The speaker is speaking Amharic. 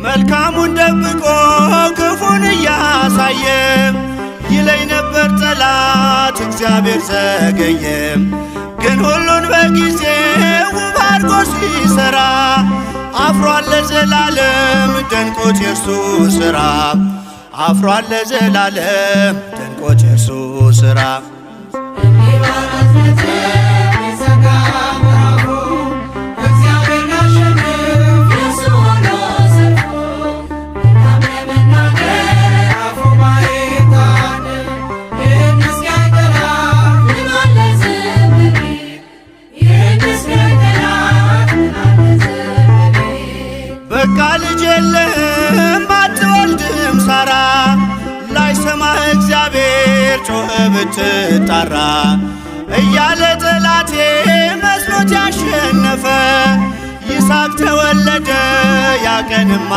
መልካሙን ደብቆ ክፉን እያሳየ ይለኝ ነበር ጠላት እግዚአብሔር ዘገየ። ግን ሁሉን በጊዜው ውብ አድርጎ ሲሰራ አፍሯል ለዘላለም ደንቆት የእርሱ ሥራ። አፍሯል ለዘላለም ደንቆት የእርሱ ሥራ። በቃ ልጅ የለህም አትወልድም ሳራ ላይሰማህ እግዚአብሔር ጮኸ ብትጣራ እያለ ጠላቴ መስሎት ያሸነፈ ይስሐቅ ተወለደ ያቀንማ